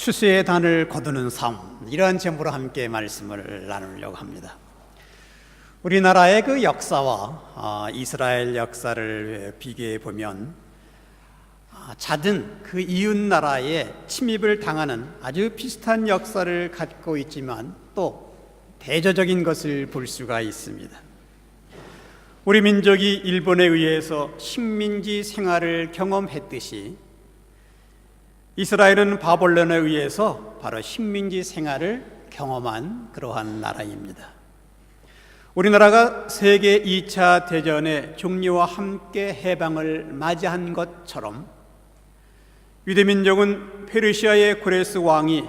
추수의 단을 거두는 삶, 이러한 제목으로 함께 말씀을 나누려고 합니다. 우리나라의 그 역사와 이스라엘 역사를 비교해 보면 잦은 그 이웃 나라에 침입을 당하는 아주 비슷한 역사를 갖고 있지만 또 대조적인 것을 볼 수가 있습니다. 우리 민족이 일본에 의해서 식민지 생활을 경험했듯이 이스라엘은 바벨론에 의해서 바로 식민지 생활을 경험한 그러한 나라입니다. 우리나라가 세계 2차 대전의 종료와 함께 해방을 맞이한 것처럼 유대민족은 페르시아의 고레스 왕이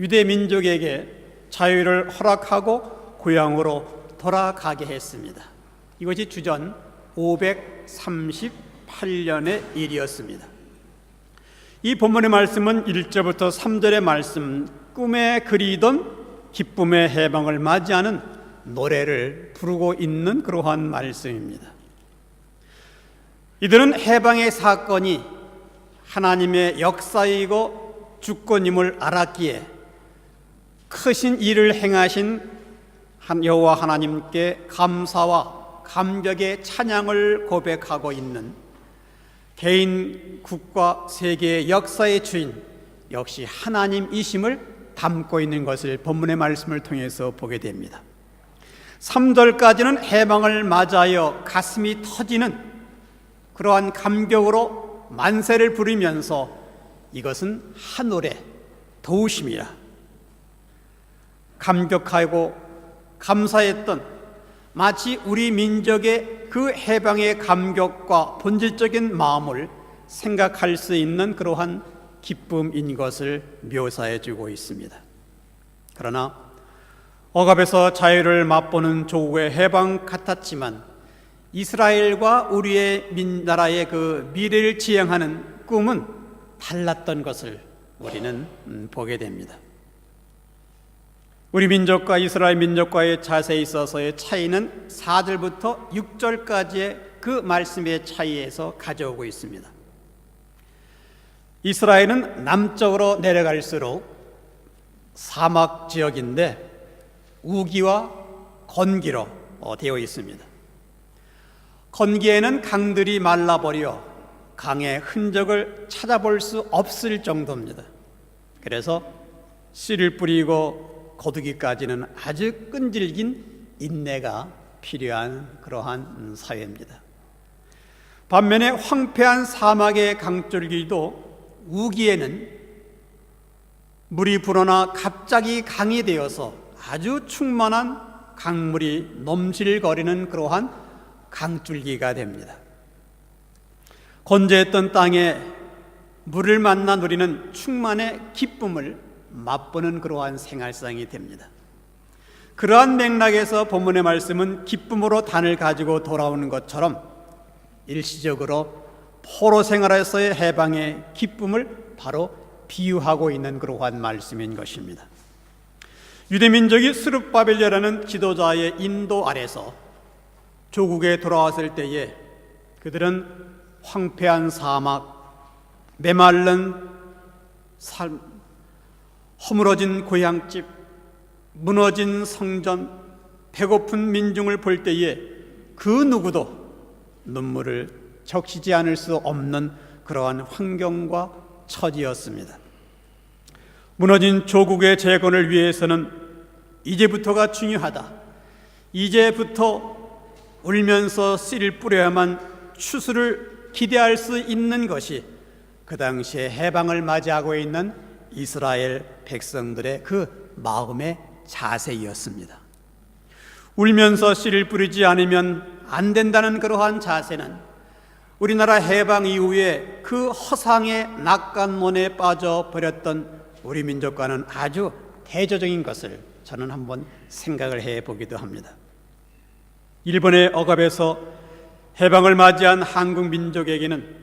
유대민족에게 자유를 허락하고 고향으로 돌아가게 했습니다. 이것이 주전 538년의 일이었습니다. 이 본문의 말씀은 1절부터 3절의 말씀, 꿈에 그리던 기쁨의 해방을 맞이하는 노래를 부르고 있는 그러한 말씀입니다. 이들은 해방의 사건이 하나님의 역사이고 주권임을 알았기에 크신 일을 행하신 여호와 하나님께 감사와 감격의 찬양을 고백하고 있는 개인, 국가, 세계의 역사의 주인 역시 하나님이심을 담고 있는 것을 본문의 말씀을 통해서 보게 됩니다. 3절까지는 해방을 맞아여 가슴이 터지는 그러한 감격으로 만세를 부리면서 이것은 한 노래, 도우심이라 감격하고 감사했던 마치 우리 민족의 그 해방의 감격과 본질적인 마음을 생각할 수 있는 그러한 기쁨인 것을 묘사해 주고 있습니다. 그러나 억압에서 자유를 맛보는 조국의 해방 같았지만 이스라엘과 우리의 나라의 그 미래를 지향하는 꿈은 달랐던 것을 우리는 보게 됩니다. 우리 민족과 이스라엘 민족과의 자세에 있어서의 차이는 4절부터 6절까지의 그 말씀의 차이에서 가져오고 있습니다. 이스라엘은 남쪽으로 내려갈수록 사막 지역인데 우기와 건기로 되어 있습니다. 건기에는 강들이 말라버려 강의 흔적을 찾아볼 수 없을 정도입니다. 그래서 씨를 뿌리고 거두기까지는 아주 끈질긴 인내가 필요한 그러한 사회입니다. 반면에 황폐한 사막의 강줄기도 우기에는 물이 불어나 갑자기 강이 되어서 아주 충만한 강물이 넘실거리는 그러한 강줄기가 됩니다. 건조했던 땅에 물을 만나 누리는 충만의 기쁨을 맛보는 그러한 생활상이 됩니다. 그러한 맥락에서 본문의 말씀은 기쁨으로 단을 가지고 돌아오는 것처럼 일시적으로 포로 생활에서의 해방의 기쁨을 바로 비유하고 있는 그러한 말씀인 것입니다. 유대민족이 스룹바벨이라는 지도자의 인도 아래서 조국에 돌아왔을 때에 그들은 황폐한 사막, 메마른 삶, 허물어진 고향집, 무너진 성전, 배고픈 민중을 볼 때에 그 누구도 눈물을 적시지 않을 수 없는 그러한 환경과 처지였습니다. 무너진 조국의 재건을 위해서는 이제부터가 중요하다. 이제부터 울면서 씨를 뿌려야만 추수를 기대할 수 있는 것이 그 당시에 해방을 맞이하고 있는 이스라엘 백성들의 그 마음의 자세였습니다. 울면서 씨를 뿌리지 않으면 안 된다는 그러한 자세는 우리나라 해방 이후에 그 허상의 낙관론에 빠져버렸던 우리 민족과는 아주 대조적인 것을 저는 한번 생각을 해보기도 합니다. 일본의 억압에서 해방을 맞이한 한국 민족에게는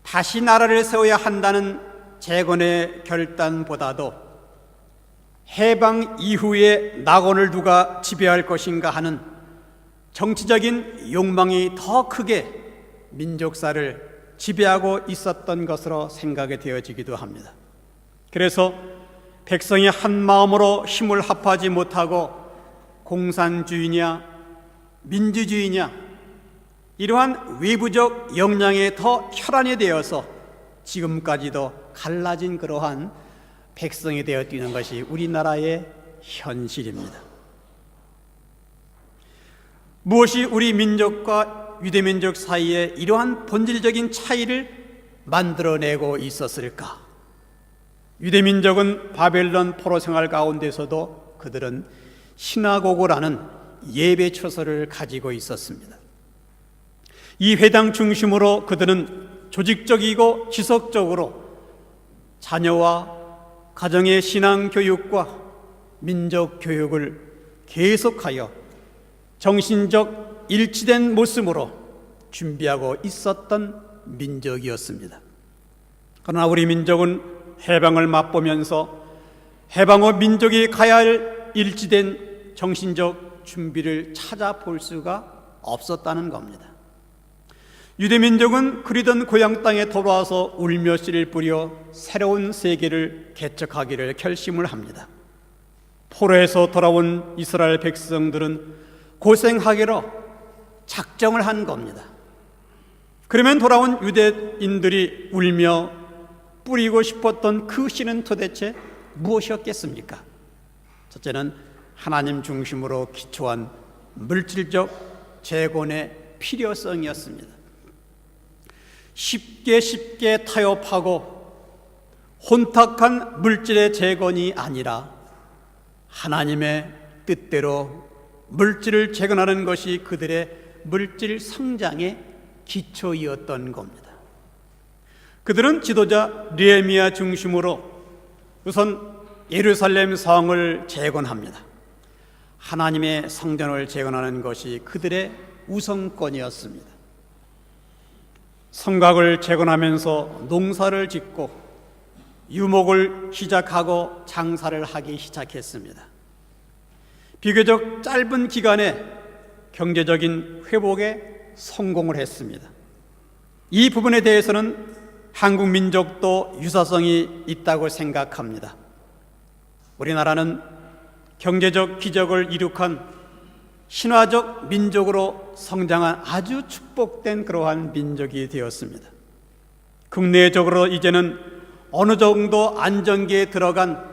다시 나라를 세워야 한다는 재건의 결단보다도 해방 이후에 낙원을 누가 지배할 것인가 하는 정치적인 욕망이 더 크게 민족사를 지배하고 있었던 것으로 생각이 되어지기도 합니다. 그래서 백성이 한 마음으로 힘을 합하지 못하고 공산주의냐 민주주의냐 이러한 외부적 역량에 더 혈안이 되어서 지금까지도 갈라진 그러한 백성이 되어 뛰는 것이 우리나라의 현실입니다. 무엇이 우리 민족과 유대민족 사이에 이러한 본질적인 차이를 만들어내고 있었을까? 유대민족은 바벨론 포로 생활 가운데서도 그들은 시나고그라는 예배 처소를 가지고 있었습니다. 이 회당 중심으로 그들은 조직적이고 지속적으로 자녀와 가정의 신앙 교육과 민족 교육을 계속하여 정신적 일치된 모습으로 준비하고 있었던 민족이었습니다. 그러나 우리 민족은 해방을 맛보면서 해방 후 민족이 가야 할 일치된 정신적 준비를 찾아볼 수가 없었다는 겁니다. 유대민족은 그리던 고향 땅에 돌아와서 울며 씨를 뿌려 새로운 세계를 개척하기를 결심을 합니다. 포로에서 돌아온 이스라엘 백성들은 고생하기로 작정을 한 겁니다. 그러면 돌아온 유대인들이 울며 뿌리고 싶었던 그 씨는 도대체 무엇이었겠습니까? 첫째는 하나님 중심으로 기초한 물질적 재건의 필요성이었습니다. 쉽게 타협하고 혼탁한 물질의 재건이 아니라 하나님의 뜻대로 물질을 재건하는 것이 그들의 물질 성장의 기초이었던 겁니다. 그들은 지도자 느헤미야 중심으로 우선 예루살렘 성을 재건합니다. 하나님의 성전을 재건하는 것이 그들의 우선권이었습니다. 성곽을 재건하면서 농사를 짓고 유목을 시작하고 장사를 하기 시작했습니다. 비교적 짧은 기간에 경제적인 회복에 성공을 했습니다. 이 부분에 대해서는 한국 민족도 유사성이 있다고 생각합니다. 우리나라는 경제적 기적을 이룩한 신화적 민족으로 성장한 아주 축복된 그러한 민족이 되었습니다. 국내적으로 이제는 어느 정도 안정기에 들어간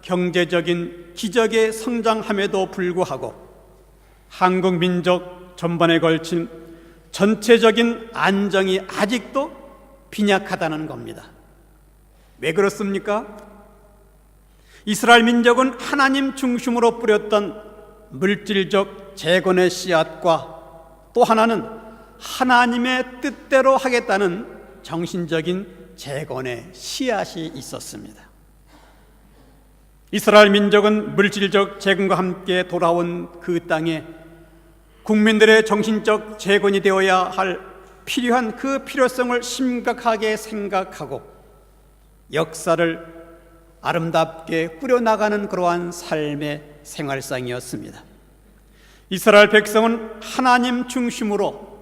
경제적인 기적에 성장함에도 불구하고 한국 민족 전반에 걸친 전체적인 안정이 아직도 빈약하다는 겁니다. 왜 그렇습니까? 이스라엘 민족은 하나님 중심으로 뿌렸던 물질적 재건의 씨앗과 또 하나는 하나님의 뜻대로 하겠다는 정신적인 재건의 씨앗이 있었습니다. 이스라엘 민족은 물질적 재건과 함께 돌아온 그 땅에 국민들의 정신적 재건이 되어야 할 필요한 그 필요성을 심각하게 생각하고 역사를 아름답게 꾸려나가는 그러한 삶의 생활상이었습니다. 이스라엘 백성은 하나님 중심으로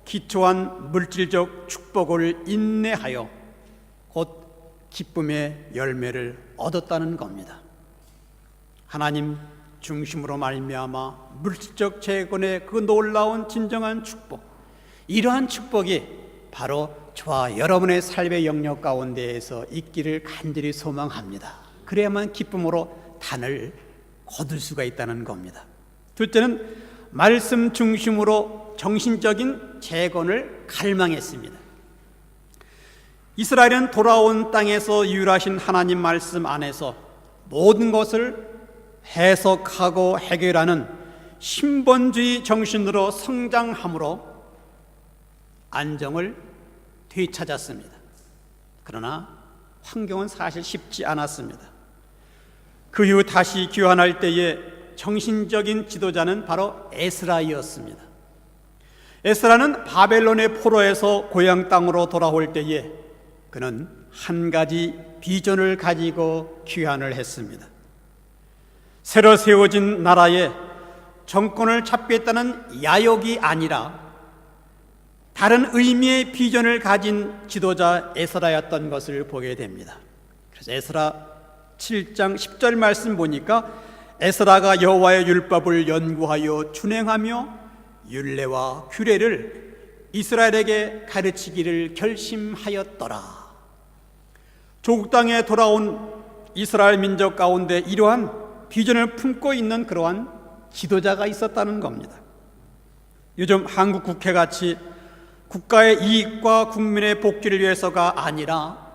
기초한 물질적 축복을 인내하여 곧 기쁨의 열매를 얻었다는 겁니다. 하나님 중심으로 말미암아 물질적 재건의 그 놀라운 진정한 축복, 이러한 축복이 바로 저와 여러분의 삶의 영역 가운데에서 있기를 간절히 소망합니다. 그래야만 기쁨으로 단을 거둘 수가 있다는 겁니다. 둘째는 말씀 중심으로 정신적인 재건을 갈망했습니다. 이스라엘은 돌아온 땅에서 유일하신 하나님 말씀 안에서 모든 것을 해석하고 해결하는 신본주의 정신으로 성장함으로 안정을 되찾았습니다. 그러나 환경은 사실 쉽지 않았습니다. 그 이후 다시 귀환할 때에 정신적인 지도자는 바로 에스라이었습니다. 에스라는 바벨론의 포로에서 고향 땅으로 돌아올 때에 그는 한 가지 비전을 가지고 귀환을 했습니다. 새로 세워진 나라에 정권을 잡겠다는 야욕이 아니라 다른 의미의 비전을 가진 지도자 에스라였던 것을 보게 됩니다. 그래서 에스라 7장 10절 말씀 보니까 에스라가 여호와의 율법을 연구하여 준행하며 율례와 규례를 이스라엘에게 가르치기를 결심하였더라. 조국 땅에 돌아온 이스라엘 민족 가운데 이러한 비전을 품고 있는 그러한 지도자가 있었다는 겁니다. 요즘 한국 국회같이 국가의 이익과 국민의 복지를 위해서가 아니라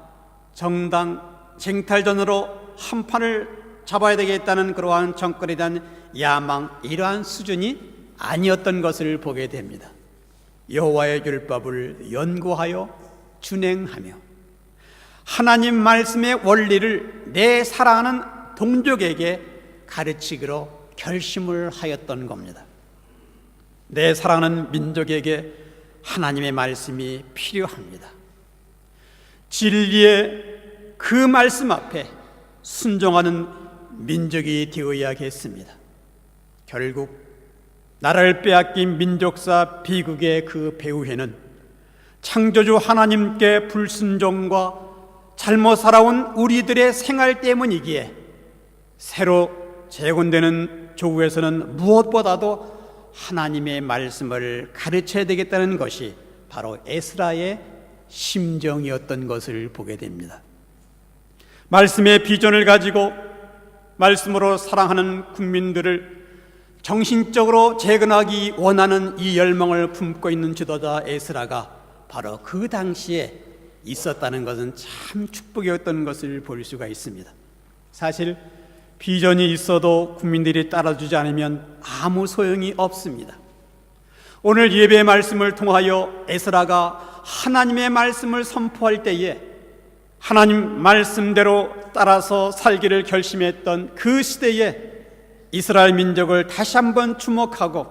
정당 쟁탈전으로 한 판을 잡아야 되겠다는 그러한 정권에 대한 야망, 이러한 수준이 아니었던 것을 보게 됩니다. 여호와의 율법을 연구하여 준행하며 하나님 말씀의 원리를 내 사랑하는 동족에게 가르치기로 결심을 하였던 겁니다. 내 사랑하는 민족에게 하나님의 말씀이 필요합니다. 진리의 그 말씀 앞에 순종하는 민족이 되어야겠습니다. 결국 나라를 빼앗긴 민족사 비극의 그 배후에는 창조주 하나님께 불순종과 잘못 살아온 우리들의 생활 때문이기에 새로 재건되는 조국에서는 무엇보다도 하나님의 말씀을 가르쳐야 되겠다는 것이 바로 에스라의 심정이었던 것을 보게 됩니다. 말씀의 비전을 가지고 말씀으로 사랑하는 국민들을 정신적으로 재건하기 원하는 이 열망을 품고 있는 지도자 에스라가 바로 그 당시에 있었다는 것은 참 축복이었던 것을 볼 수가 있습니다. 사실 비전이 있어도 국민들이 따라주지 않으면 아무 소용이 없습니다. 오늘 예배의 말씀을 통하여 에스라가 하나님의 말씀을 선포할 때에 하나님 말씀대로 따라서 살기를 결심했던 그 시대에 이스라엘 민족을 다시 한번 주목하고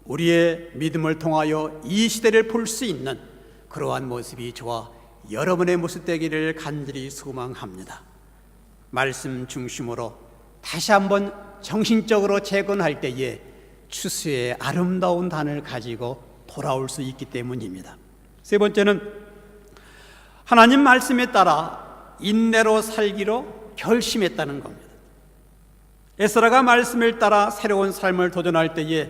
우리의 믿음을 통하여 이 시대를 볼 수 있는 그러한 모습이 저와 여러분의 모습 되기를 간절히 소망합니다. 말씀 중심으로 다시 한번 정신적으로 재건할 때에 추수의 아름다운 단을 가지고 돌아올 수 있기 때문입니다. 세 번째는 하나님 말씀에 따라 인내로 살기로 결심했다는 겁니다. 에스라가 말씀을 따라 새로운 삶을 도전할 때에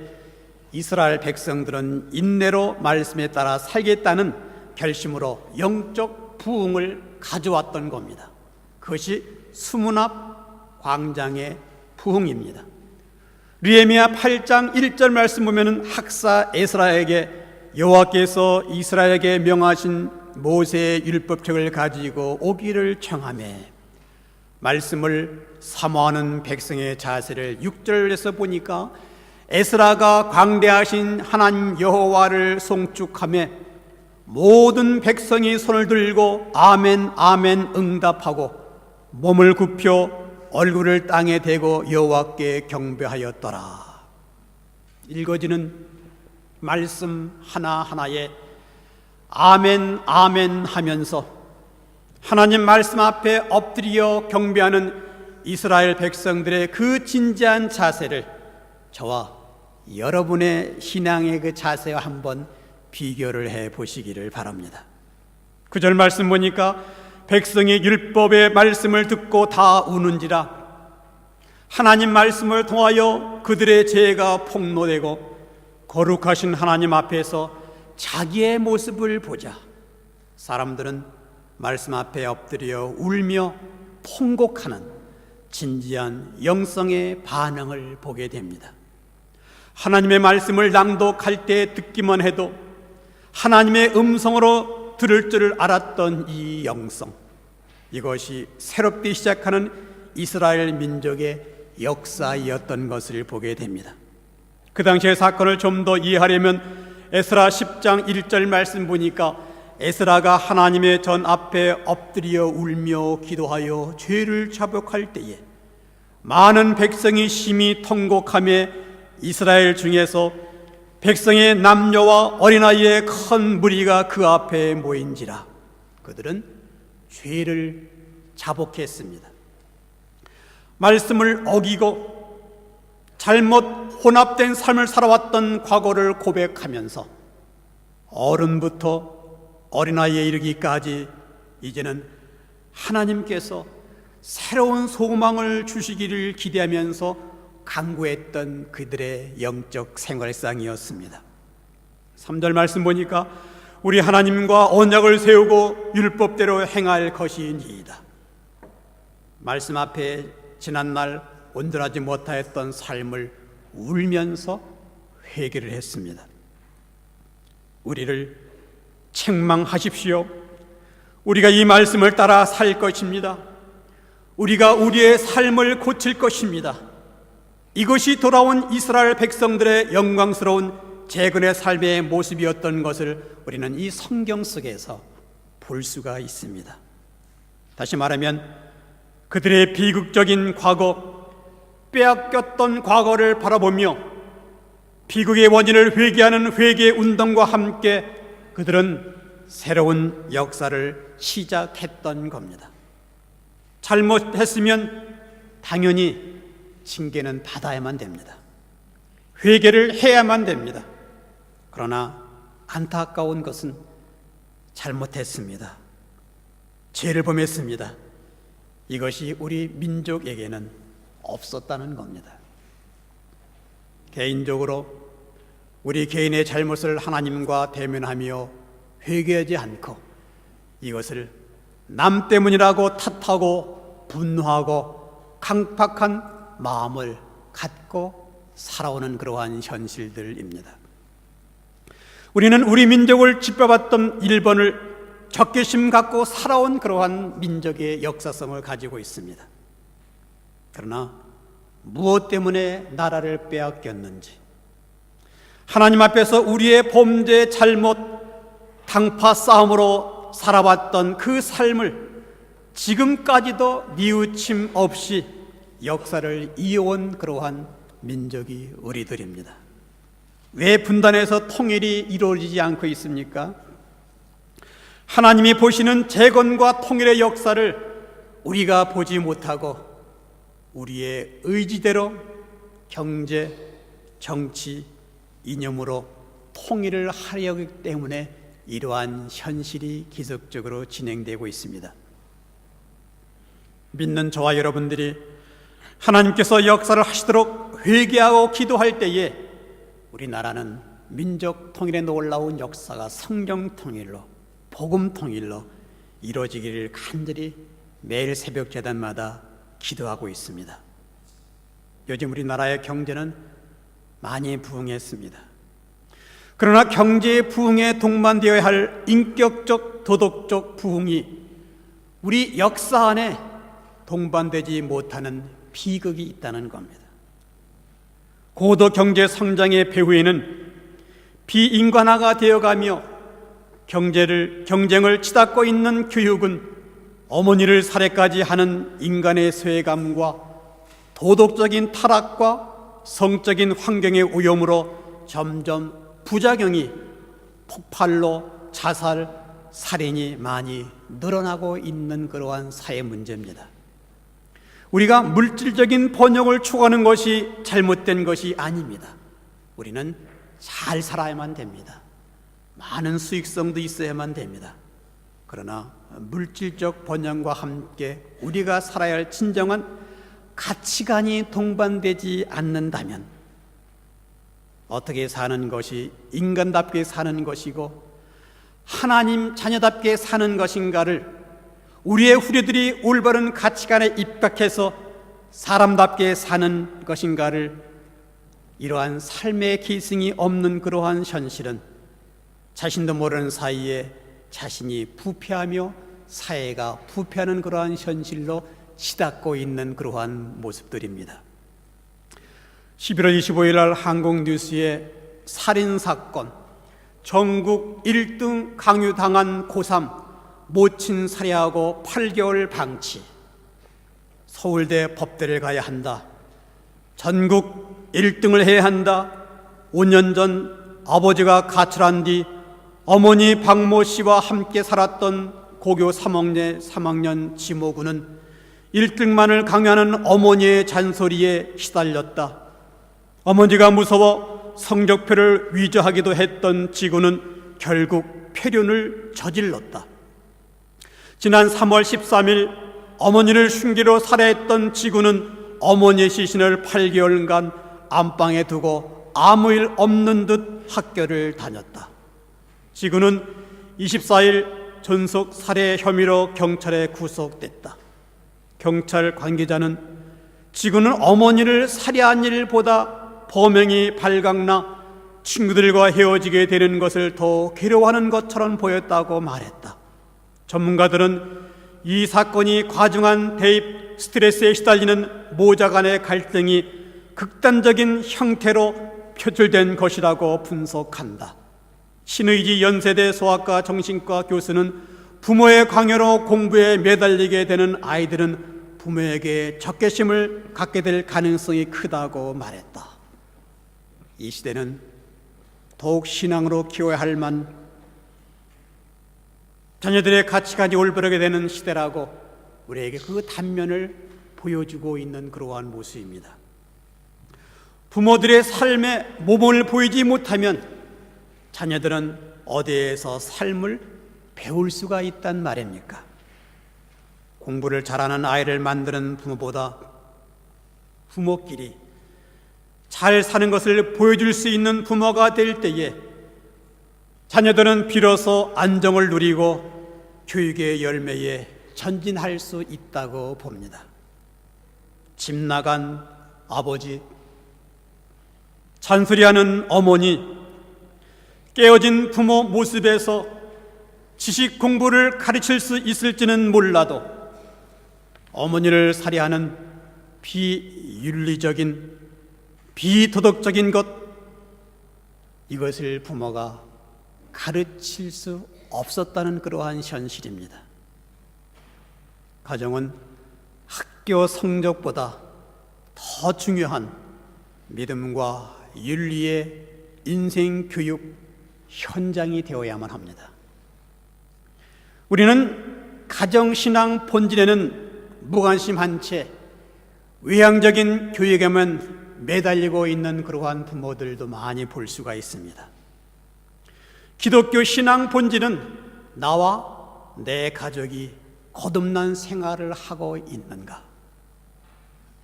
이스라엘 백성들은 인내로 말씀에 따라 살겠다는 결심으로 영적 부흥을 가져왔던 겁니다. 그것이 수문 앞 광장의 부흥입니다. 느헤미야 8장 1절 말씀 보면은 학사 에스라에게 여호와께서 이스라엘에게 명하신 모세의 율법책을 가지고 오기를 청하매 말씀을 사모하는 백성의 자세를 6절에서 보니까 에스라가 광대하신 하나님 여호와를 송축하며 모든 백성이 손을 들고 아멘 아멘 응답하고 몸을 굽혀 얼굴을 땅에 대고 여호와께 경배하였더라. 읽어지는 말씀 하나하나에 아멘 아멘 하면서 하나님 말씀 앞에 엎드려 경배하는 이스라엘 백성들의 그 진지한 자세를 저와 여러분의 신앙의 그 자세와 한번 비교를 해 보시기를 바랍니다. 9절 말씀 보니까 백성이 율법의 말씀을 듣고 다 우는지라 하나님 말씀을 통하여 그들의 죄가 폭로되고 거룩하신 하나님 앞에서 자기의 모습을 보자 사람들은 말씀 앞에 엎드려 울며 통곡하는 진지한 영성의 반응을 보게 됩니다. 하나님의 말씀을 낭독할 때 듣기만 해도 하나님의 음성으로 들을 줄을 알았던 이 영성, 이것이 새롭게 시작하는 이스라엘 민족의 역사이었던 것을 보게 됩니다. 그 당시의 사건을 좀 더 이해하려면 에스라 10장 1절 말씀 보니까 에스라가 하나님의 전 앞에 엎드려 울며 기도하여 죄를 자복할 때에 많은 백성이 심히 통곡하며 이스라엘 중에서 백성의 남녀와 어린아이의 큰 무리가 그 앞에 모인지라 그들은 죄를 자복했습니다. 말씀을 어기고 잘못 혼합된 삶을 살아왔던 과거를 고백하면서 어른부터 어린아이에 이르기까지 이제는 하나님께서 새로운 소망을 주시기를 기대하면서 간구했던 그들의 영적 생활상이었습니다. 3절 말씀 보니까 우리 하나님과 언약을 세우고 율법대로 행할 것이니이다. 말씀 앞에 지난날 온전하지 못하였던 삶을 울면서 회개를 했습니다. 우리를 책망하십시오. 우리가 이 말씀을 따라 살 것입니다. 우리가 우리의 삶을 고칠 것입니다. 이것이 돌아온 이스라엘 백성들의 영광스러운 재건의 삶의 모습이었던 것을 우리는 이 성경 속에서 볼 수가 있습니다. 다시 말하면 그들의 비극적인 과거, 빼앗겼던 과거를 바라보며 비극의 원인을 회개하는 회개 운동과 함께 그들은 새로운 역사를 시작했던 겁니다. 잘못했으면 당연히 징계는 받아야만 됩니다. 회개를 해야만 됩니다. 그러나 안타까운 것은 잘못했습니다. 죄를 범했습니다. 이것이 우리 민족에게는 없었다는 겁니다. 개인적으로 우리 개인의 잘못을 하나님과 대면하며 회개하지 않고 이것을 남 때문이라고 탓하고 분노하고 강팍한 마음을 갖고 살아오는 그러한 현실들입니다. 우리는 우리 민족을 지켜봤던 일본을 적개심 갖고 살아온 그러한 민족의 역사성을 가지고 있습니다. 그러나 무엇 때문에 나라를 빼앗겼는지, 하나님 앞에서 우리의 범죄, 잘못, 당파 싸움으로 살아왔던 그 삶을 지금까지도 뉘우침 없이 역사를 이어온 그러한 민족이 우리들입니다. 왜 분단해서 통일이 이루어지지 않고 있습니까? 하나님이 보시는 재건과 통일의 역사를 우리가 보지 못하고 우리의 의지대로 경제, 정치, 이념으로 통일을 하려 하기 때문에 이러한 현실이 기적적으로 진행되고 있습니다. 믿는 저와 여러분들이 하나님께서 역사를 하시도록 회개하고 기도할 때에 우리나라는 민족 통일의 놀라운 역사가 성경 통일로, 복음 통일로 이루어지기를 간절히 매일 새벽 제단마다 기도하고 있습니다. 요즘 우리나라의 경제는 많이 부흥했습니다. 그러나 경제의 부흥에 동반되어야 할 인격적, 도덕적 부흥이 우리 역사 안에 동반되지 못하는 비극이 있다는 겁니다. 고도 경제 성장의 배후에는 비인간화가 되어가며 경쟁을 치닫고 있는 교육은 어머니를 살해까지 하는 인간의 쇠감과 도덕적인 타락과 성적인 환경의 오염으로 점점 부작용이 폭발로 자살, 살인이 많이 늘어나고 있는 그러한 사회 문제입니다. 우리가 물질적인 번영을 추구하는 것이 잘못된 것이 아닙니다. 우리는 잘 살아야만 됩니다. 많은 수익성도 있어야만 됩니다. 그러나 물질적 번영과 함께 우리가 살아야 할 진정한 가치관이 동반되지 않는다면 어떻게 사는 것이 인간답게 사는 것이고 하나님 자녀답게 사는 것인가를 우리의 후대들이 올바른 가치관에 입각해서 사람답게 사는 것인가를 이러한 삶의 기승이 없는 그러한 현실은 자신도 모르는 사이에 자신이 부패하며 사회가 부패하는 그러한 현실로 치닫고 있는 그러한 모습들입니다. 11월 25일 날 한국뉴스에 살인사건, 전국 1등 강요당한 고3 모친 살해하고 8개월 방치, 서울대 법대를 가야 한다, 전국 1등을 해야 한다, 5년 전 아버지가 가출한 뒤 어머니 박모 씨와 함께 살았던 고교 3학년 지모군은 1등만을 강요하는 어머니의 잔소리에 시달렸다. 어머니가 무서워 성적표를 위조하기도 했던 지구는 결국 폐륜을 저질렀다. 지난 3월 13일 어머니를 흉기로 살해했던 지구는 어머니의 시신을 8개월간 안방에 두고 아무 일 없는 듯 학교를 다녔다. 지구는 24일 전속 살해 혐의로 경찰에 구속됐다. 경찰 관계자는 지구는 어머니를 살해한 일보다 범행이 발각나 친구들과 헤어지게 되는 것을 더 괴로워하는 것처럼 보였다고 말했다. 전문가들은 이 사건이 과중한 대입 스트레스에 시달리는 모자 간의 갈등이 극단적인 형태로 표출된 것이라고 분석한다. 신의지 연세대 소아과 정신과 교수는 부모의 강요로 공부에 매달리게 되는 아이들은 부모에게 적개심을 갖게 될 가능성이 크다고 말했다. 이 시대는 더욱 신앙으로 키워야 할 만 자녀들의 가치관이 올바르게 되는 시대라고 우리에게 그 단면을 보여주고 있는 그러한 모습입니다. 부모들의 삶에 모범을 보이지 못하면 자녀들은 어디에서 삶을 배울 수가 있단 말입니까? 공부를 잘하는 아이를 만드는 부모보다 부모끼리 잘 사는 것을 보여줄 수 있는 부모가 될 때에 자녀들은 비로소 안정을 누리고 교육의 열매에 전진할 수 있다고 봅니다. 집 나간 아버지, 잔소리하는 어머니, 깨어진 부모 모습에서 지식 공부를 가르칠 수 있을지는 몰라도 어머니를 살해하는 비윤리적인, 비도덕적인 것, 이것을 부모가 가르칠 수 없었다는 그러한 현실입니다. 가정은 학교 성적보다 더 중요한 믿음과 윤리의 인생 교육 현장이 되어야만 합니다. 우리는 가정신앙 본질에는 무관심한 채 외향적인 교육에만 매달리고 있는 그러한 부모들도 많이 볼 수가 있습니다. 기독교 신앙 본질은 나와 내 가족이 거듭난 생활을 하고 있는가,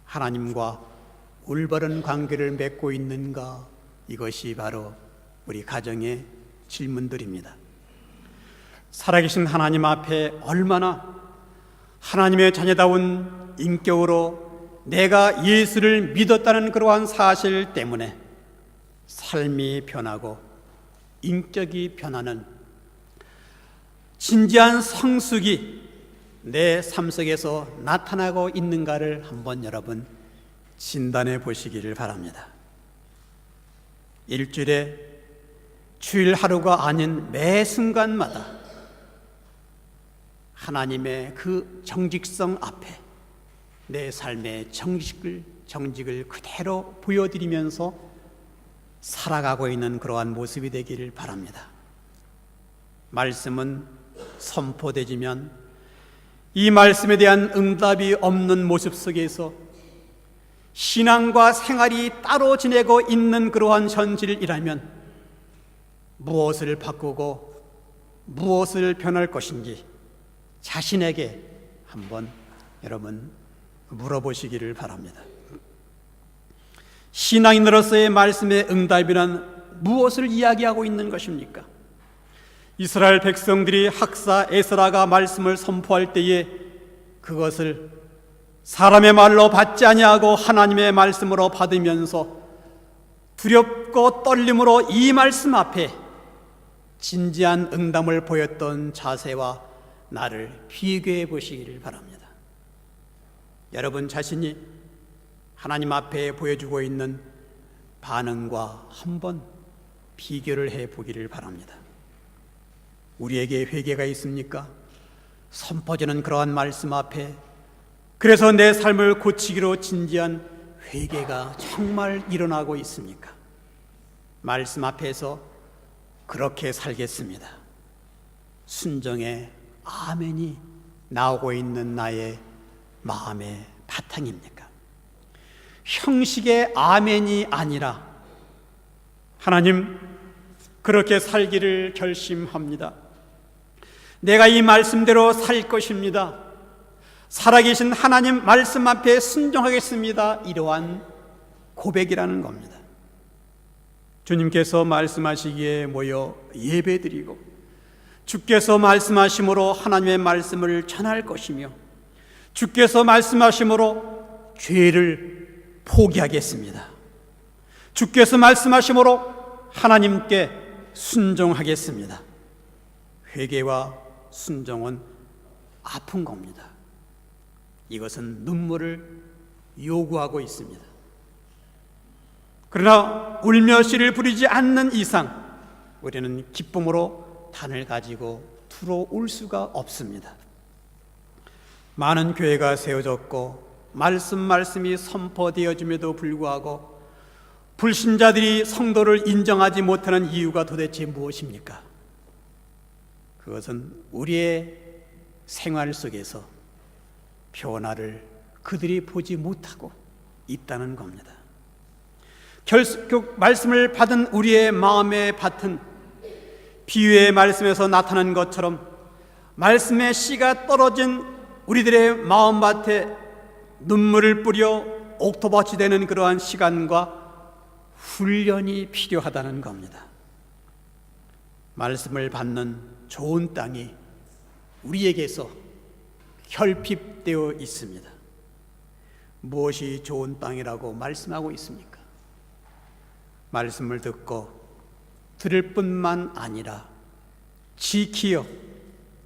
하나님과 올바른 관계를 맺고 있는가, 이것이 바로 우리 가정의 질문들입니다. 살아계신 하나님 앞에 얼마나 하나님의 자녀다운 인격으로 내가 예수를 믿었다는 그러한 사실 때문에 삶이 변하고 인격이 변하는 진지한 성숙이 내 삶 속에서 나타나고 있는가를 한번 여러분 진단해 보시기를 바랍니다. 일주일에 주일 하루가 아닌 매 순간마다 하나님의 그 정직성 앞에 내 삶의 정직을 그대로 보여드리면서 살아가고 있는 그러한 모습이 되기를 바랍니다. 말씀은 선포되지면 이 말씀에 대한 응답이 없는 모습 속에서 신앙과 생활이 따로 지내고 있는 그러한 현실이라면 무엇을 바꾸고 무엇을 변할 것인지 자신에게 한번 여러분 물어보시기를 바랍니다. 신앙인으로서의 말씀의 응답이란 무엇을 이야기하고 있는 것입니까? 이스라엘 백성들이 학사 에스라가 말씀을 선포할 때에 그것을 사람의 말로 받지 아니하고 하나님의 말씀으로 받으면서 두렵고 떨림으로 이 말씀 앞에 진지한 응답을 보였던 자세와 나를 비교해 보시기를 바랍니다. 여러분 자신이 하나님 앞에 보여주고 있는 반응과 한번 비교를 해 보기를 바랍니다. 우리에게 회개가 있습니까? 선포되는 그러한 말씀 앞에 그래서 내 삶을 고치기로 진지한 회개가 정말 일어나고 있습니까? 말씀 앞에서 그렇게 살겠습니다, 순종의 아멘이 나오고 있는 나의 마음의 바탕입니까? 형식의 아멘이 아니라 하나님 그렇게 살기를 결심합니다. 내가 이 말씀대로 살 것입니다. 살아계신 하나님 말씀 앞에 순종하겠습니다. 이러한 고백이라는 겁니다. 주님께서 말씀하시기에 모여 예배드리고 주께서 말씀하심으로 하나님의 말씀을 전할 것이며 주께서 말씀하심으로 죄를 포기하겠습니다. 주께서 말씀하심으로 하나님께 순종하겠습니다. 회개와 순종은 아픈 겁니다. 이것은 눈물을 요구하고 있습니다. 그러나 울며 씨를 부리지 않는 이상 우리는 기쁨으로 단을 가지고 들어올 수가 없습니다. 많은 교회가 세워졌고 말씀이 선포되어짐에도 불구하고 불신자들이 성도를 인정하지 못하는 이유가 도대체 무엇입니까? 그것은 우리의 생활 속에서 변화를 그들이 보지 못하고 있다는 겁니다. 결국 말씀을 받은 우리의 마음의 밭은 비유의 말씀에서 나타난 것처럼 말씀의 씨가 떨어진 우리들의 마음밭에 눈물을 뿌려 옥토밭이 되는 그러한 시간과 훈련이 필요하다는 겁니다. 말씀을 받는 좋은 땅이 우리에게서 결핍되어 있습니다. 무엇이 좋은 땅이라고 말씀하고 있습니까? 말씀을 듣고 들을 뿐만 아니라 지키어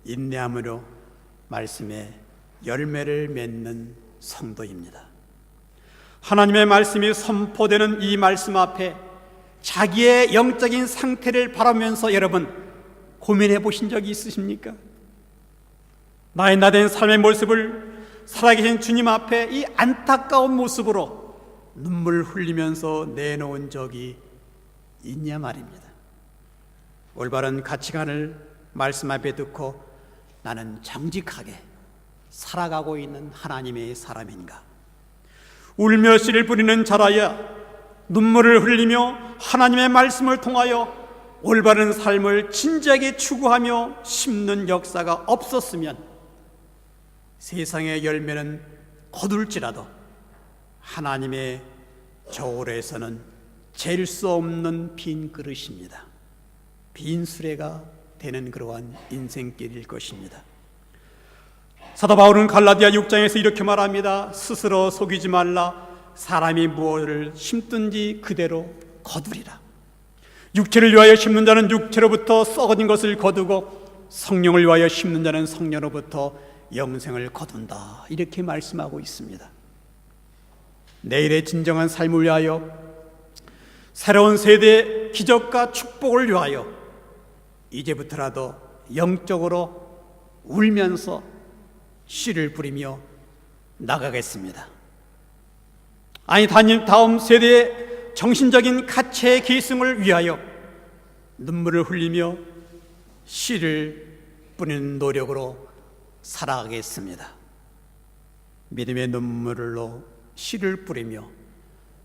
인내함으로 말씀의 열매를 맺는 성도입니다. 하나님의 말씀이 선포되는 이 말씀 앞에 자기의 영적인 상태를 바라면서 여러분 고민해 보신 적이 있으십니까? 나의 나된 삶의 모습을 살아계신 주님 앞에 이 안타까운 모습으로 눈물 흘리면서 내놓은 적이 있냐 말입니다. 올바른 가치관을 말씀 앞에 듣고 나는 정직하게 살아가고 있는 하나님의 사람인가? 울며 씨를 뿌리는 자라야 눈물을 흘리며 하나님의 말씀을 통하여 올바른 삶을 진지하게 추구하며 심는 역사가 없었으면 세상의 열매는 거둘지라도 하나님의 저울에서는 잴 수 없는 빈 그릇입니다. 빈 수레가 되는 그러한 인생길일 것입니다. 사도 바울은 갈라디아 6장에서 이렇게 말합니다. 스스로 속이지 말라. 사람이 무엇을 심든지 그대로 거두리라. 육체를 위하여 심는 자는 육체로부터 썩어진 것을 거두고 성령을 위하여 심는 자는 성령으로부터 영생을 거둔다. 이렇게 말씀하고 있습니다. 내일의 진정한 삶을 위하여 새로운 세대의 기적과 축복을 위하여 이제부터라도 영적으로 울면서 씨를 뿌리며 나가겠습니다. 아니 다음 세대의 정신적인 가치의 계승을 위하여 눈물을 흘리며 씨를 뿌리는 노력으로 살아가겠습니다. 믿음의 눈물로 씨를 뿌리며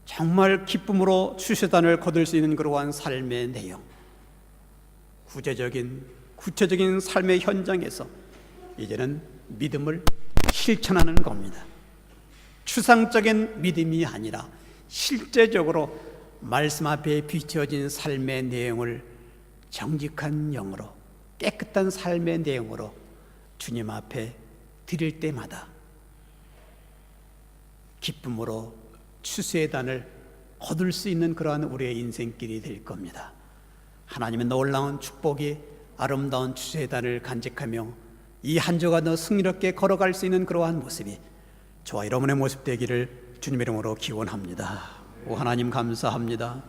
정말 기쁨으로 추세단을 거둘 수 있는 그러한 삶의 내용, 구체적인 삶의 현장에서 이제는 믿음을 실천하는 겁니다. 추상적인 믿음이 아니라 실제적으로 말씀 앞에 비춰진 삶의 내용을 정직한 영으로 깨끗한 삶의 내용으로 주님 앞에 드릴 때마다 기쁨으로 추수의 단을 거둘 수 있는 그러한 우리의 인생길이 될 겁니다. 하나님의 놀라운 축복이 아름다운 추수의 단을 간직하며 이 한 주가 더 승리롭게 걸어갈 수 있는 그러한 모습이 저와 여러분의 모습 되기를 주님의 이름으로 기원합니다. 오 하나님 감사합니다.